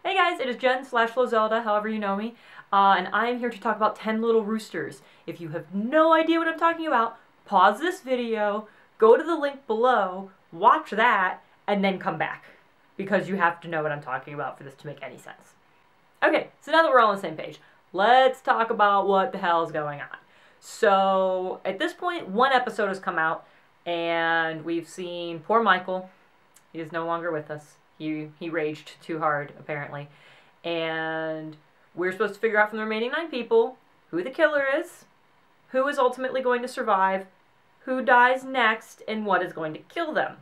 Hey guys, it is Jen / Lozelda, however you know me, and I am here to talk about 10 Little Roosters. If you have no idea what I'm talking about, pause this video, go to the link below, watch that, and then come back. Because you have to know what I'm talking about for this to make any sense. Okay, so now that we're all on the same page, let's talk about what the hell is going on. So, at this point, one episode has come out, and we've seen poor Michael. He is no longer with us. He raged too hard, apparently. And we're supposed to figure out from the remaining 9 people who the killer is, who is ultimately going to survive, who dies next, and what is going to kill them.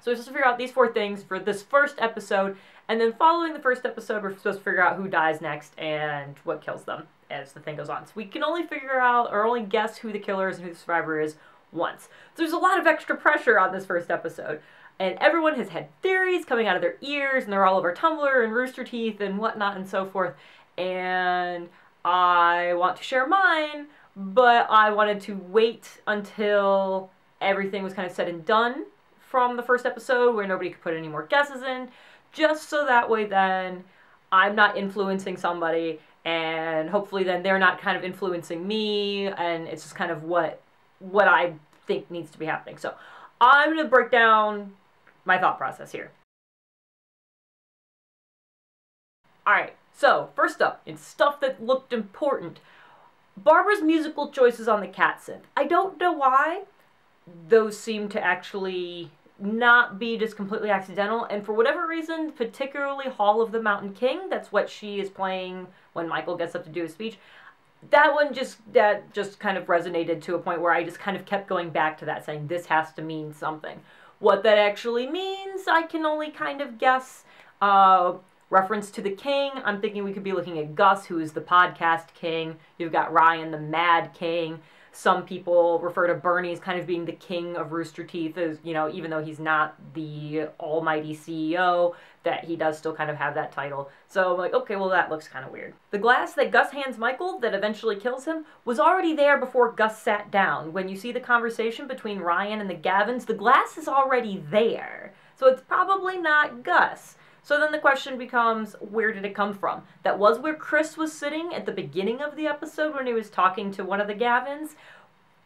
So we're supposed to figure out these 4 things for this first episode, and then following the first episode, we're supposed to figure out who dies next and what kills them as the thing goes on. So we can only figure out, or only guess who the killer is and who the survivor is once. So there's a lot of extra pressure on this first episode. And everyone has had theories coming out of their ears, and they're all over Tumblr and Rooster Teeth and whatnot and so forth. And I want to share mine, but I wanted to wait until everything was kind of said and done from the first episode, where nobody could put any more guesses in, just so that way then I'm not influencing somebody, and hopefully then they're not kind of influencing me, and it's just kind of what I think needs to be happening. So I'm going to break down my thought process here. Alright, so first up, it's stuff that looked important. Barbara's musical choices on the cat synth. I don't know why those seem to actually not be just completely accidental, and for whatever reason, particularly Hall of the Mountain King, that's what she is playing when Michael gets up to do his speech, that just kind of resonated to a point where I just kind of kept going back to that, saying this has to mean something. What that actually means, I can only kind of guess. Reference to the king, I'm thinking we could be looking at Gus, who is the podcast king. You've got Ryan, the mad king. Some people refer to Bernie as kind of being the king of Rooster Teeth, as, you know, even though he's not the almighty CEO, that he does still kind of have that title. So I'm like, okay, well that looks kind of weird. The glass that Gus hands Michael that eventually kills him was already there before Gus sat down. When you see the conversation between Ryan and the Gavins, the glass is already there. So it's probably not Gus. So then the question becomes, where did it come from? That was where Chris was sitting at the beginning of the episode when he was talking to one of the Gavins,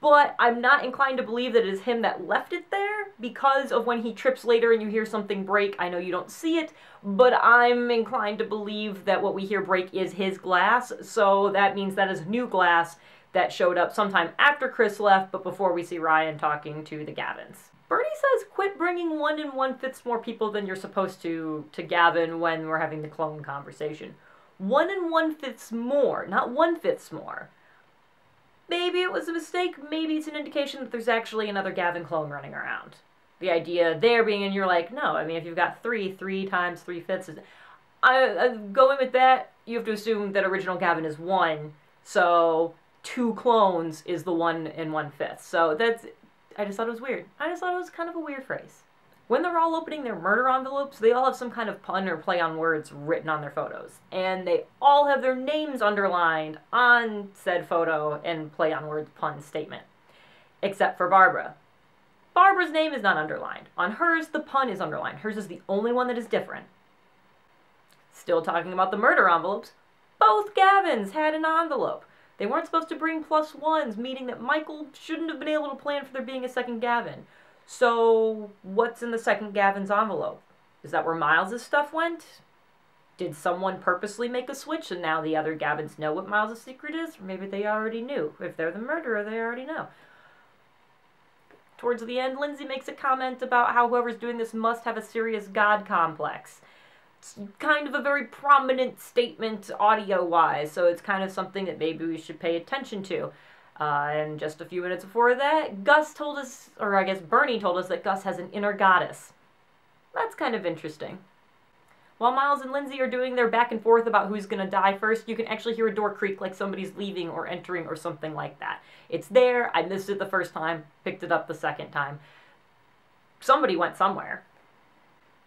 but I'm not inclined to believe that it is him that left it there because of when he trips later and you hear something break. I know you don't see it, but I'm inclined to believe that what we hear break is his glass, so that means that is new glass that showed up sometime after Chris left, but before we see Ryan talking to the Gavins. Bernie says quit bringing 1 1/5 more people than you're supposed to Gavin when we're having the clone conversation. 1 1/5 more, not 1/5 more. Maybe it was a mistake, maybe it's an indication that there's actually another Gavin clone running around. The idea there being, and you're like, no, I mean, if you've got 3 times 3/5 is... going with that, you have to assume that original Gavin is 1, so 2 clones is the 1 1/5. So that's... I just thought it was weird. I just thought it was kind of a weird phrase. When they're all opening their murder envelopes, they all have some kind of pun or play on words written on their photos. And they all have their names underlined on said photo and play on words pun statement. Except for Barbara. Barbara's name is not underlined. On hers, the pun is underlined. Hers is the only one that is different. Still talking about the murder envelopes, both Gavins had an envelope. They weren't supposed to bring +1s, meaning that Michael shouldn't have been able to plan for there being a second Gavin. So, what's in the second Gavin's envelope? Is that where Miles' stuff went? Did someone purposely make a switch and now the other Gavins know what Miles' secret is? Or maybe they already knew. If they're the murderer, they already know. Towards the end, Lindsay makes a comment about how whoever's doing this must have a serious God complex. It's kind of a very prominent statement audio-wise, so it's kind of something that maybe we should pay attention to. And just a few minutes before that, Gus told us, or I guess Bernie told us, that Gus has an inner goddess. That's kind of interesting. While Miles and Lindsay are doing their back and forth about who's going to die first, you can actually hear a door creak like somebody's leaving or entering or something like that. It's there. I missed it the first time, picked it up the second time. Somebody went somewhere.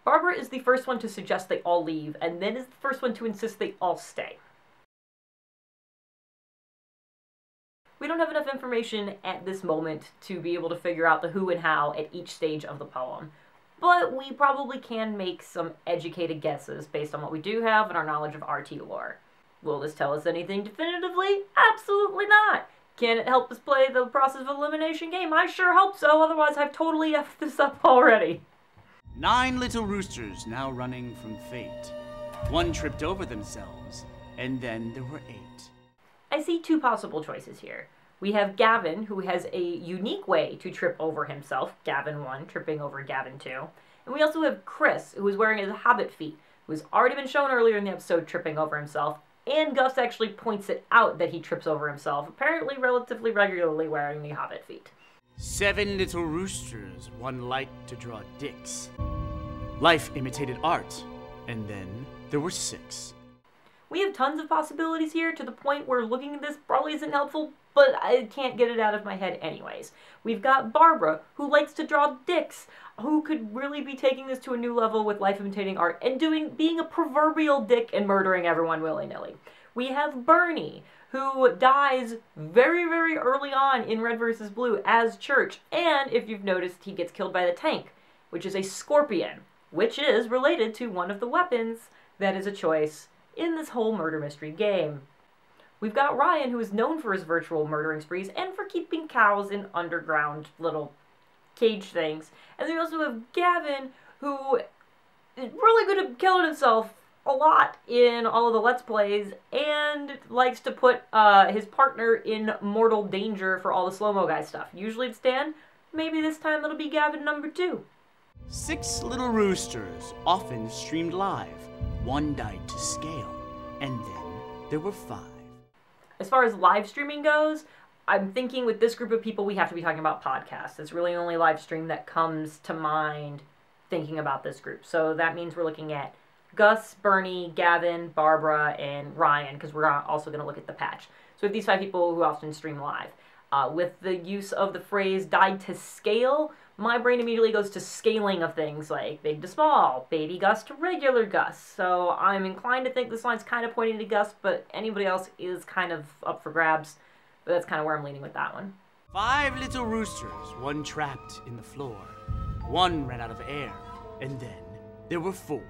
Barbara is the first one to suggest they all leave, and then is the first one to insist they all stay. We don't have enough information at this moment to be able to figure out the who and how at each stage of the poem. but we probably can make some educated guesses based on what we do have and our knowledge of RT lore. Will this tell us anything definitively? Absolutely not! Can it help us play the process of elimination game? I sure hope so, otherwise I've totally effed this up already. 9 little roosters now running from fate. 1 tripped over themselves, and then there were 8. I see 2 possible choices here. We have Gavin, who has a unique way to trip over himself, Gavin 1, tripping over Gavin 2. And we also have Chris, who is wearing his hobbit feet, who has already been shown earlier in the episode tripping over himself, and Gus actually points it out that he trips over himself, apparently relatively regularly wearing the hobbit feet. 7 little roosters, 1 liked to draw dicks. Life imitated art, and then there were 6. We have tons of possibilities here, to the point where looking at this probably isn't helpful, but I can't get it out of my head anyways. We've got Barbara, who likes to draw dicks, who could really be taking this to a new level with life imitating art and being a proverbial dick and murdering everyone willy-nilly. We have Bernie, who dies very, very early on in Red vs. Blue as Church, and if you've noticed, he gets killed by the tank, which is a scorpion, which is related to one of the weapons that is a choice in this whole murder mystery game. We've got Ryan, who is known for his virtual murdering sprees and for keeping cows in underground little cage things. And then we also have Gavin, who is really good at killing himself a lot in all of the Let's Plays and likes to put his partner in mortal danger for all the slow-mo guy stuff. Usually it's Dan. Maybe this time it'll be Gavin number 2. 6 little roosters, often streamed live. 1 died to scale, and then there were 5. As far as live streaming goes, I'm thinking with this group of people we have to be talking about podcasts. It's really the only live stream that comes to mind thinking about this group. So that means we're looking at Gus, Bernie, Gavin, Barbara, and Ryan, because we're also going to look at the patch. So we have these 5 people who often stream live. With the use of the phrase died to scale, my brain immediately goes to scaling of things like big to small, baby Gus to regular Gus. So I'm inclined to think this line's kind of pointing to Gus, but anybody else is kind of up for grabs. But that's kind of where I'm leaning with that one. 5 little roosters, 1 trapped in the floor. 1 ran out of air, and then there were 4.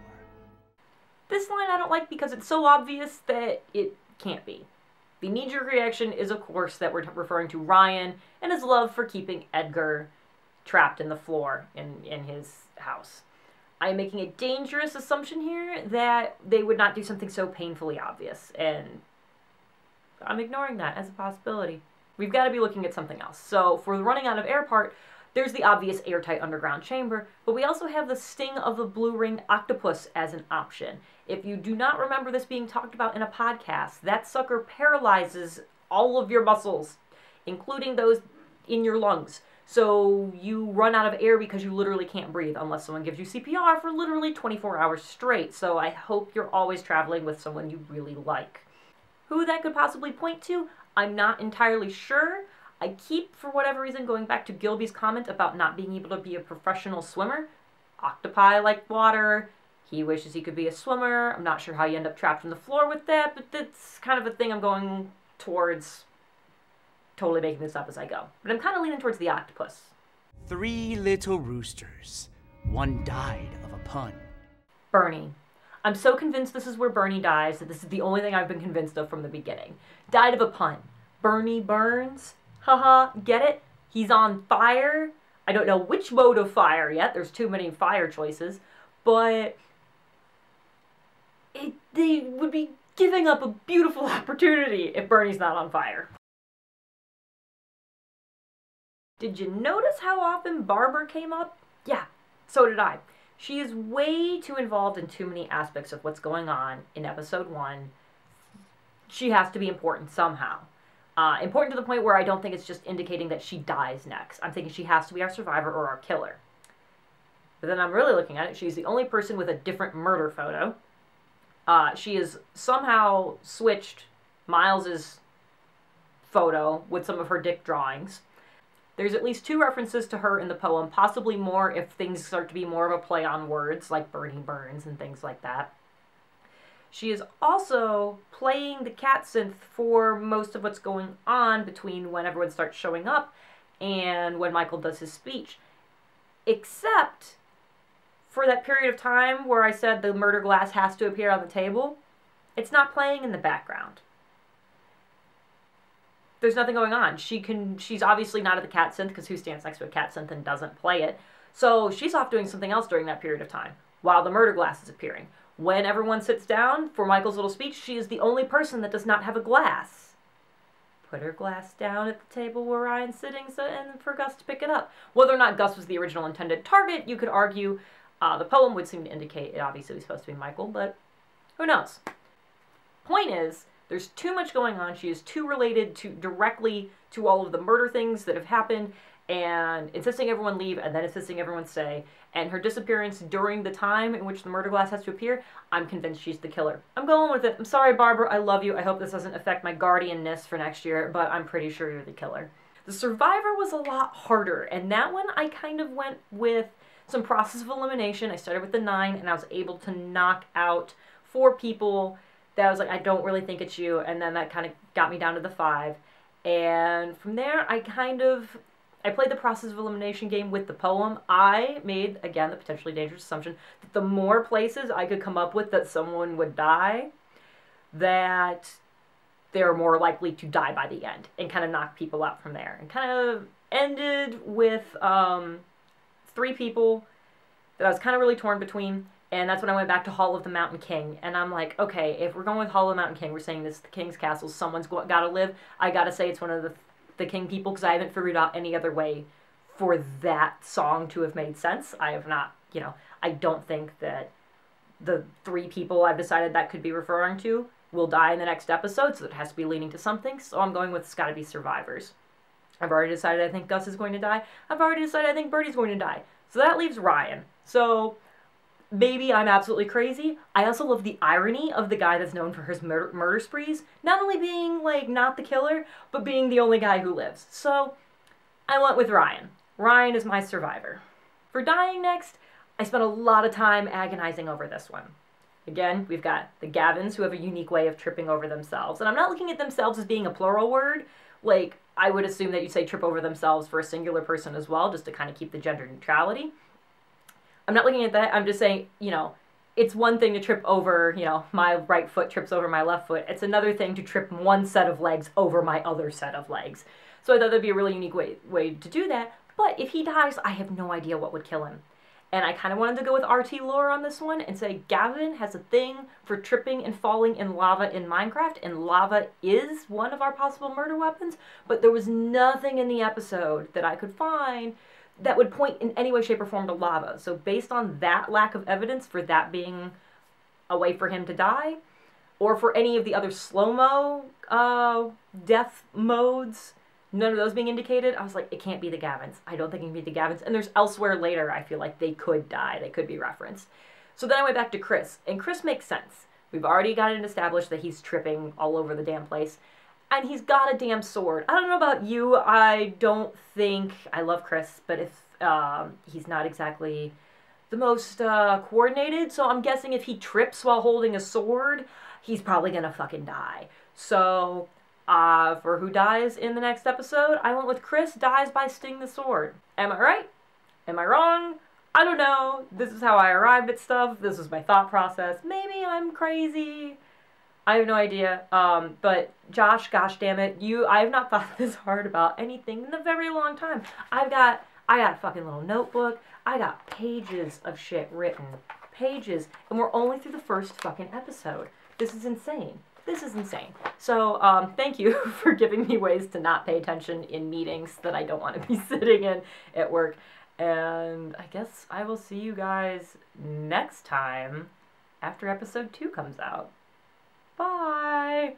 This line I don't like because it's so obvious that it can't be. The knee-jerk reaction is, of course, that we're referring to Ryan and his love for keeping Edgar trapped in the floor in his house. I am making a dangerous assumption here that they would not do something so painfully obvious, and I'm ignoring that as a possibility. We've got to be looking at something else. So for the running out of air part, there's the obvious airtight underground chamber, but we also have the sting of the blue-ringed octopus as an option. If you do not remember this being talked about in a podcast, that sucker paralyzes all of your muscles, including those in your lungs. So you run out of air because you literally can't breathe unless someone gives you CPR for literally 24 hours straight. So I hope you're always traveling with someone you really like. Who that could possibly point to, I'm not entirely sure. I keep, for whatever reason, going back to Gilby's comment about not being able to be a professional swimmer. Octopi like water. He wishes he could be a swimmer. I'm not sure how you end up trapped on the floor with that, but that's kind of a thing I'm going towards totally making this up as I go. But I'm kind of leaning towards the octopus. 3 little roosters. 1 died of a pun. Bernie. I'm so convinced this is where Bernie dies that this is the only thing I've been convinced of from the beginning. Died of a pun. Bernie burns. Haha, get it? He's on fire. I don't know which mode of fire yet. There's too many fire choices. But they would be giving up a beautiful opportunity if Bernie's not on fire. Did you notice how often Barbara came up? Yeah, so did I. She is way too involved in too many aspects of what's going on in episode 1. She has to be important somehow. Important to the point where I don't think it's just indicating that she dies next. I'm thinking she has to be our survivor or our killer. But then I'm really looking at it. She's the only person with a different murder photo. She has somehow switched Miles's photo with some of her dick drawings. There's at least 2 references to her in the poem, possibly more if things start to be more of a play on words, like Bernie burns and things like that. She is also playing the cat synth for most of what's going on between when everyone starts showing up and when Michael does his speech. Except for that period of time where I said the murder glass has to appear on the table, it's not playing in the background. There's nothing going on. She's obviously not at the cat synth, because who stands next to a cat synth and doesn't play it? So she's off doing something else during that period of time, while the murder glass is appearing. When everyone sits down for Michael's little speech, she is the only person that does not have a glass. Put her glass down at the table where Ryan's sitting, and for Gus to pick it up. Whether or not Gus was the original intended target, you could argue. The poem would seem to indicate it obviously was supposed to be Michael, but who knows? Point is, there's too much going on. She is too related directly to all of the murder things that have happened, and insisting everyone leave and then insisting everyone stay. And her disappearance during the time in which the murder glass has to appear, I'm convinced she's the killer. I'm going with it. I'm sorry, Barbara. I love you. I hope this doesn't affect my guardianness for next year, but I'm pretty sure you're the killer. The survivor was a lot harder, and that one I kind of went with some process of elimination. I started with the 9, and I was able to knock out 4 people that I was like, I don't really think it's you, and then that kind of got me down to the 5. And from there, I played the process of elimination game with the poem. I made, again, the potentially dangerous assumption that the more places I could come up with that someone would die, that they're more likely to die by the end, and kind of knock people out from there. And kind of ended with 3 people that I was kind of really torn between. And that's when I went back to Hall of the Mountain King. And I'm like, okay, if we're going with Hall of the Mountain King, we're saying this is the King's Castle, someone's got to live. I got to say it's one of the King people, because I haven't figured out any other way for that song to have made sense. I have not, I don't think that the 3 people I've decided that could be referring to will die in the next episode, so it has to be leading to something. So I'm going with it's got to be survivors. I've already decided I think Gus is going to die. I've already decided I think Birdie's going to die. So that leaves Ryan. So maybe I'm absolutely crazy. I also love the irony of the guy that's known for his murder sprees, not only being, not the killer, but being the only guy who lives. So I went with Ryan. Ryan is my survivor. For dying next, I spent a lot of time agonizing over this one. Again, we've got the Gavins, who have a unique way of tripping over themselves. And I'm not looking at themselves as being a plural word. I would assume that you'd say trip over themselves for a singular person as well, just to kind of keep the gender neutrality. I'm not looking at that. I'm just saying, it's one thing to trip over, my right foot trips over my left foot. It's another thing to trip one set of legs over my other set of legs. So I thought that'd be a really unique way to do that. But if he dies, I have no idea what would kill him. And I kind of wanted to go with RT lore on this one and say Gavin has a thing for tripping and falling in lava in Minecraft, and lava is one of our possible murder weapons, but there was nothing in the episode that I could find that would point in any way, shape, or form to lava. So based on that lack of evidence for that being a way for him to die, or for any of the other slow-mo death modes, none of those being indicated, I was like, it can't be the Gavins. I don't think it can be the Gavins. And there's elsewhere later I feel like they could die. They could be referenced. So then I went back to Chris, and Chris makes sense. We've already got it established that he's tripping all over the damn place. And he's got a damn sword. I don't know about you. I don't think... I love Chris, but if he's not exactly the most coordinated. So I'm guessing if he trips while holding a sword, he's probably gonna fucking die. So, for who dies in the next episode, I went with Chris dies by Sting the Sword. Am I right? Am I wrong? I don't know. This is how I arrived at stuff. This is my thought process. Maybe I'm crazy. I have no idea, but Josh, gosh damn it, I have not thought this hard about anything in a very long time. I got a fucking little notebook, I got pages of shit written, pages, and we're only through the first fucking episode. This is insane. This is insane. So, thank you for giving me ways to not pay attention in meetings that I don't want to be sitting in at work, and I guess I will see you guys next time after episode 2 comes out. Bye!